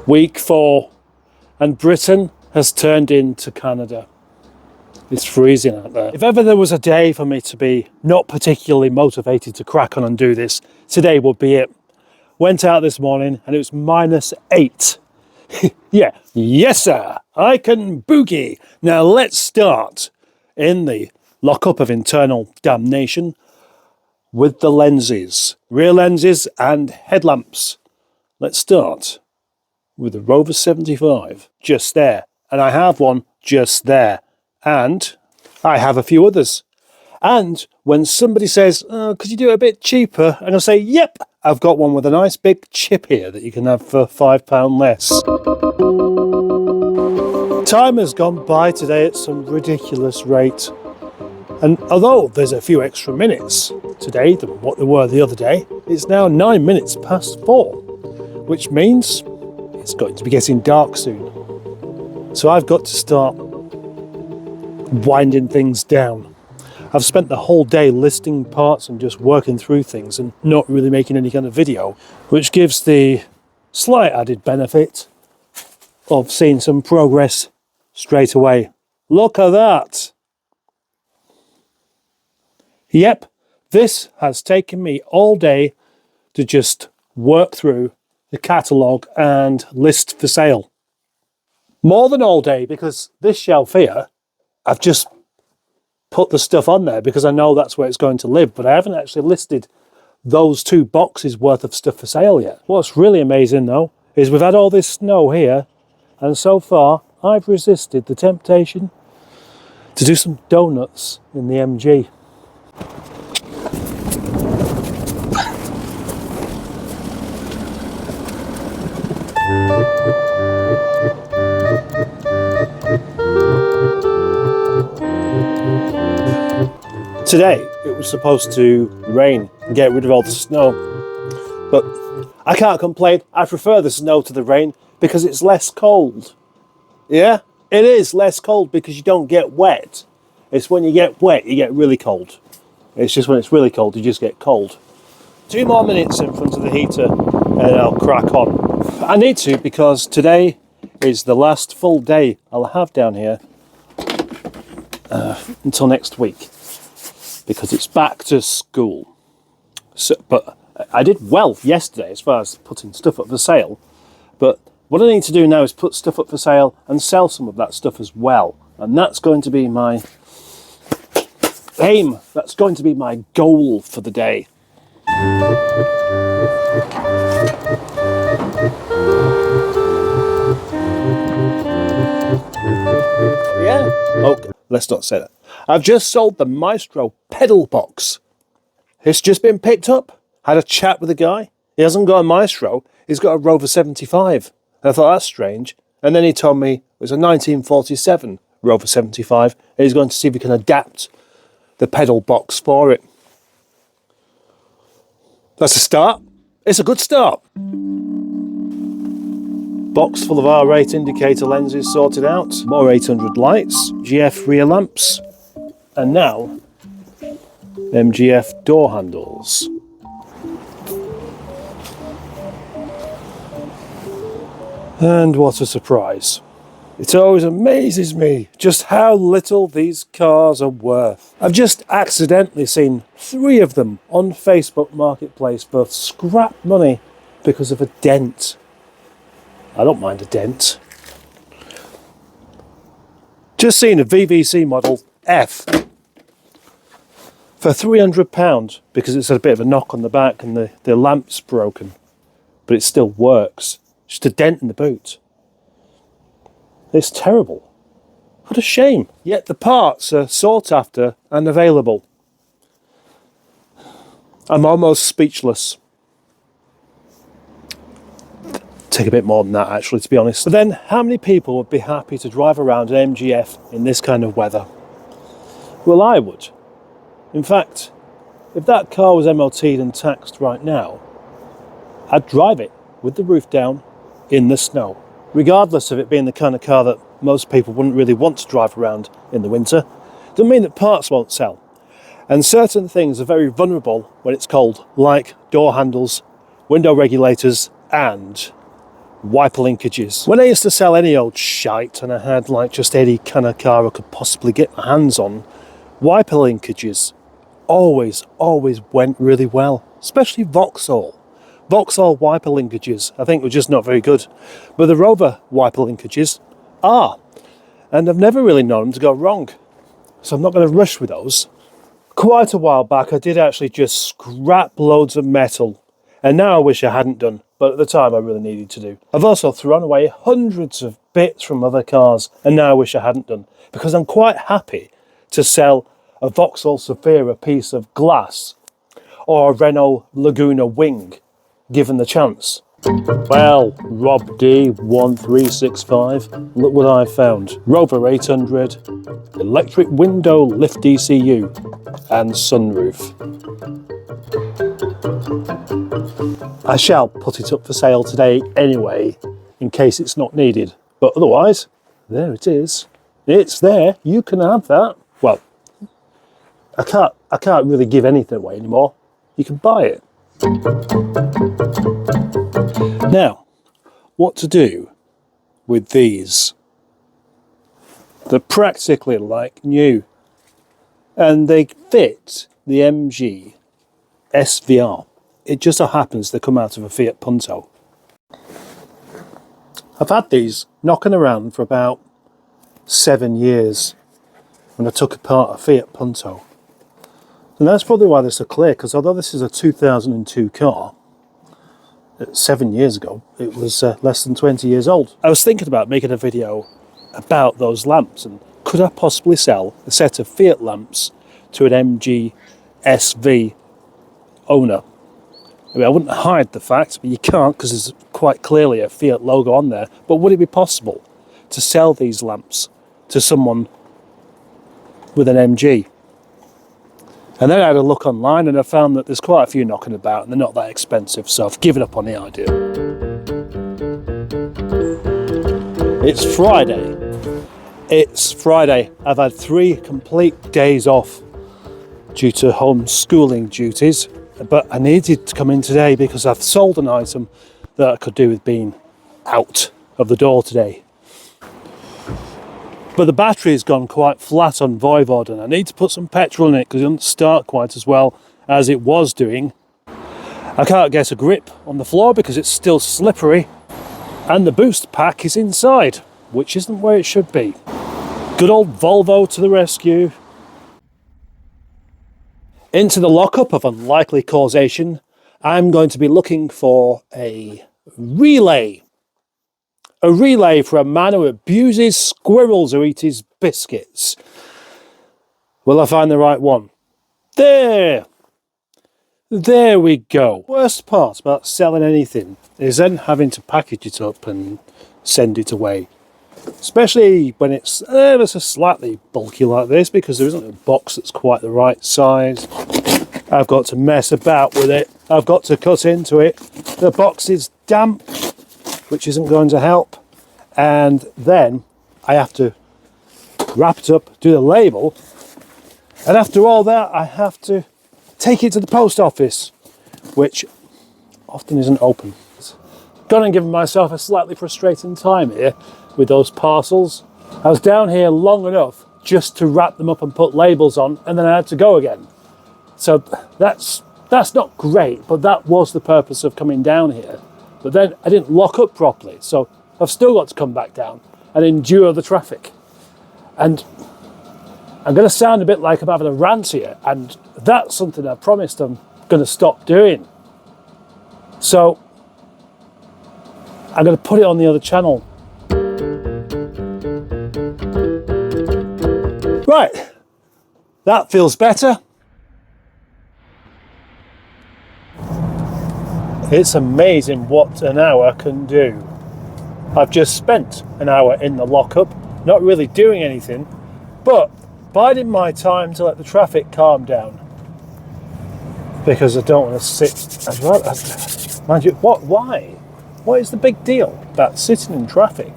Week 4, and Britain has turned into Canada. It's freezing out there. If ever there was a day for me to be not particularly motivated to crack on and do this, today would be it. Went out this morning and it was -8. Yeah, yes sir, I can boogie. Now let's start in the lockup of internal damnation with the lenses, rear lenses and headlamps. Let's start with the Rover 75, just there. And I have one just there. And I have a few others. And when somebody says, oh, could you do it a bit cheaper? And I'll say, yep, I've got one with a nice big chip here that you can have for £5 less. Time has gone by today at some ridiculous rate. And although there's a few extra minutes today than what there were the other day, it's now 9 minutes past 4, which means it's going to be getting dark soon. So I've got to start winding things down. I've spent the whole day listing parts and just working through things and not really making any kind of video, which gives the slight added benefit of seeing some progress straight away. Look at that! Yep, this has taken me all day to just work through the catalogue and list for sale. More than all day, because this shelf here, I've just put the stuff on there because I know that's where it's going to live, but I haven't actually listed those 2 boxes worth of stuff for sale yet. What's really amazing though, is we've had all this snow here, and so far I've resisted the temptation to do some donuts in the MG. Today it was supposed to rain and get rid of all the snow, but I can't complain. I prefer the snow to the rain because it's less cold. Yeah, it is less cold because you don't get wet. It's when you get wet you get really cold. It's just when it's really cold you just get cold. 2 more minutes in front of the heater and I'll crack on. I need to because today is the last full day I'll have down here until next week, because it's back to school. So, but I did well yesterday as far as putting stuff up for sale, but what I need to do now is put stuff up for sale and sell some of that stuff as well, and that's going to be my aim, that's going to be my goal for the day. Yeah, okay, let's not say that. I've just sold the Maestro pedal box. It's just been picked up. Had a chat with the guy. He hasn't got a Maestro, he's got a Rover 75. And I thought, that's strange. And then he told me it was a 1947 Rover 75, and he's going to see if he can adapt the pedal box for it. That's a start. It's a good start. Box full of R8 indicator lenses sorted out, more 800 lights, GF rear lamps, and now MGF door handles. And what a surprise. It always amazes me just how little these cars are worth. I've just accidentally seen 3 of them on Facebook Marketplace for scrap money because of a dent. I don't mind a dent. Just seen a VVC model F for £300 because it's had a bit of a knock on the back and the lamp's broken, but it still works. Just a dent in the boot. It's terrible. What a shame. Yet the parts are sought after and available. I'm almost speechless. Take a bit more than that actually, to be honest. But then how many people would be happy to drive around an MGF in this kind of weather? Well, I would. In fact, if that car was MOT'd and taxed right now, I'd drive it with the roof down in the snow, regardless of it being the kind of car that most people wouldn't really want to drive around in the winter. Doesn't mean that parts won't sell. And certain things are very vulnerable when it's cold, like door handles, window regulators, and wiper linkages. When I used to sell any old shite and I had like just any kind of car I could possibly get my hands on, wiper linkages always went really well, especially Vauxhall. Vauxhall wiper linkages I think were just not very good, but the Rover wiper linkages are, and I've never really known them to go wrong, so I'm not going to rush with those. Quite a while back I did actually just scrap loads of metal, and now I wish I hadn't done, but at the time I really needed to do. I've also thrown away hundreds of bits from other cars, and now I wish I hadn't done, because I'm quite happy to sell a Vauxhall Zafira piece of glass or a Renault Laguna wing, given the chance. Well, Rob D1365, look what I found. Rover 800, electric window lift ECU and sunroof. I shall put it up for sale today anyway, in case it's not needed. But otherwise, there it is. It's there, you can have that. Well, I can't really give anything away anymore. You can buy it. Now, what to do with these? They're practically like new, and they fit the MG SVR. It just so happens they come out of a Fiat Punto. I've had these knocking around for about 7 years when I took apart a Fiat Punto. And that's probably why they're so clear, because although this is a 2002 car, 7 years ago, it was less than 20 years old. I was thinking about making a video about those lamps, and could I possibly sell a set of Fiat lamps to an MG SV owner? I mean, I wouldn't hide the fact, but you can't because there's quite clearly a Fiat logo on there. But would it be possible to sell these lamps to someone with an MG? And then I had a look online and I found that there's quite a few knocking about and they're not that expensive, so I've given up on the idea. It's Friday. It's Friday. I've had 3 complete days off due to homeschooling duties, but I needed to come in today because I've sold an item that I could do with being out of the door today. But the battery's gone quite flat on Voivod and I need to put some petrol in it because it doesn't start quite as well as it was doing. I can't get a grip on the floor because it's still slippery, and the boost pack is inside, which isn't where it should be. Good old Volvo to the rescue. Into the lockup of unlikely causation, I'm going to be looking for a relay. A relay for a man who abuses squirrels who eat his biscuits. Will I find the right one? There! There we go. Worst part about selling anything is then having to package it up and send it away. Especially when it's ever so slightly bulky like this, because there isn't a box that's quite the right size. I've got to mess about with it. I've got to cut into it. The box is damp, which isn't going to help, and then I have to wrap it up, do the label, and after all that I have to take it to the post office, which often isn't open. Gone and given myself a slightly frustrating time here with those parcels. I was down here long enough just to wrap them up and put labels on, and then I had to go again. So that's not great, but that was the purpose of coming down here. But then I didn't lock up properly, so I've still got to come back down and endure the traffic. And I'm going to sound a bit like I'm having a rant here, and that's something I promised I'm going to stop doing. So I'm going to put it on the other channel. Right, that feels better. It's amazing what an hour can do. I've just spent an hour in the lockup, not really doing anything, but biding my time to let the traffic calm down. Because I don't want to sit. Mind you, why? What is the big deal about sitting in traffic?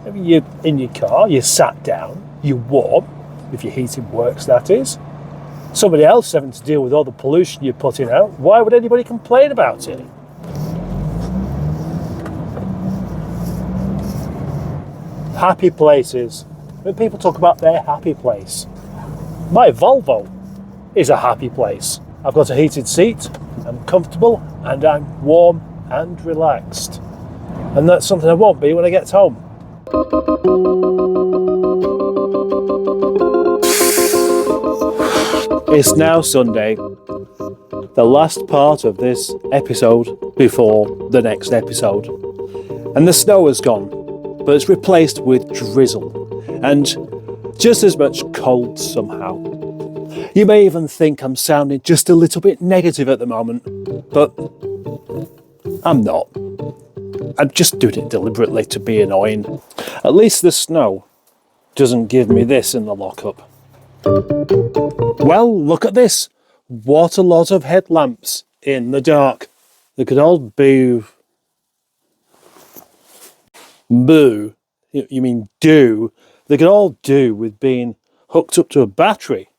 I mean, you're in your car, you sat down, you're warm, if your heating works, that is. Somebody else having to deal with all the pollution you're putting out. Why would anybody complain about it? Happy places. When people talk about their happy place, my Volvo is a happy place. I've got a heated seat, I'm comfortable, and I'm warm and relaxed. And that's something I won't be when I get home. It's now Sunday, the last part of this episode before the next episode. And the snow has gone, but it's replaced with drizzle and just as much cold somehow. You may even think I'm sounding just a little bit negative at the moment, but I'm not. I'm just doing it deliberately to be annoying. At least the snow doesn't give me this in the lockup. Well, look at this. What a lot of headlamps in the dark. They could all be... Boo. You mean do. They could all do with being hooked up to a battery.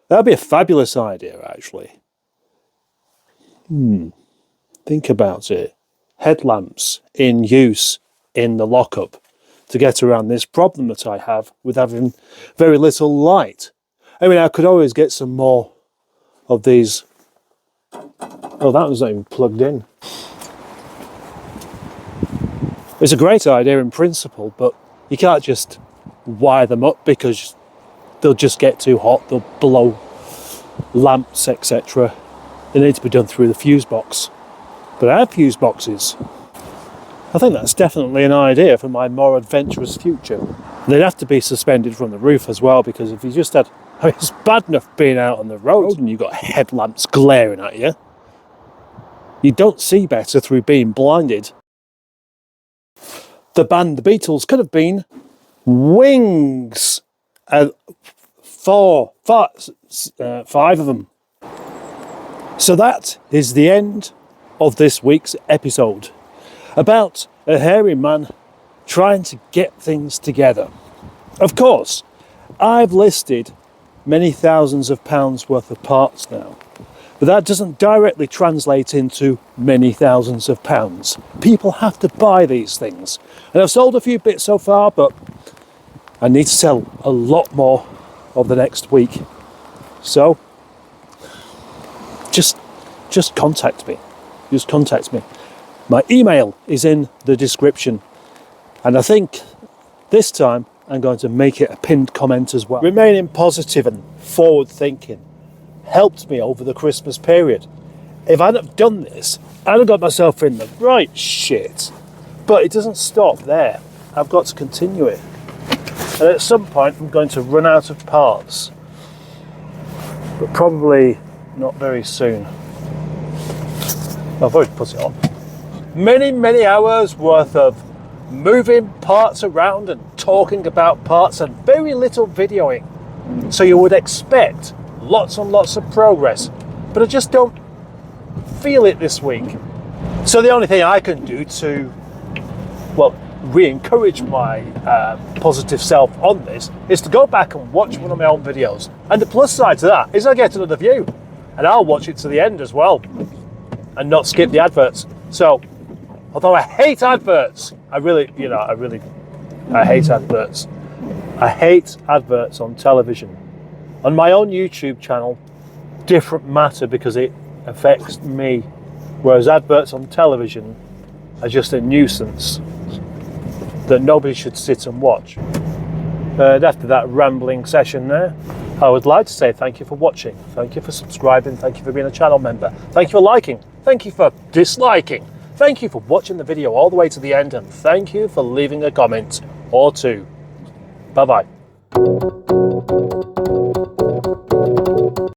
That'd be a fabulous idea, actually. Think about it. Headlamps in use in the lockup to get around this problem that I have with having very little light. I mean, I could always get some more of these. Oh, that was not even plugged in. It's a great idea in principle, but you can't just wire them up because they'll just get too hot, they'll blow lamps, etc. They need to be done through the fuse box. But I have fuse boxes. I think that's definitely an idea for my more adventurous future. They'd have to be suspended from the roof as well, because if you just had... I mean, it's bad enough being out on the road and you've got headlamps glaring at you. You don't see better through being blinded. The band The Beatles could have been Wings. 5 of them. So that is the end of this week's episode about a hairy man trying to get things together. Of course, I've listed many thousands of pounds worth of parts now, but that doesn't directly translate into many thousands of pounds. People have to buy these things, and I've sold a few bits so far, but I need to sell a lot more over the next week. So just contact me. Just contact me. My email is in the description, and I think this time I'm going to make it a pinned comment as well. Remaining positive and forward thinking helped me over the Christmas period. If I'd have done this, I'd have got myself in the right shit. But it doesn't stop there. I've got to continue it. And at some point I'm going to run out of parts. But probably not very soon. I've already put it on. Many hours worth of moving parts around and talking about parts and very little videoing. So you would expect lots and lots of progress, but I just don't feel it this week. So the only thing I can do to, well, re-encourage my positive self on this is to go back and watch one of my own videos. And the plus side to that is I get another view, and I'll watch it to the end as well and not skip the adverts. So although I hate adverts, I hate adverts. I hate adverts on television. On my own YouTube channel, different matter because it affects me, whereas adverts on television are just a nuisance that nobody should sit and watch. And after that rambling session there, I would like to say thank you for watching, thank you for subscribing, thank you for being a channel member, thank you for liking, thank you for disliking, thank you for watching the video all the way to the end, and thank you for leaving a comment or two. Bye bye.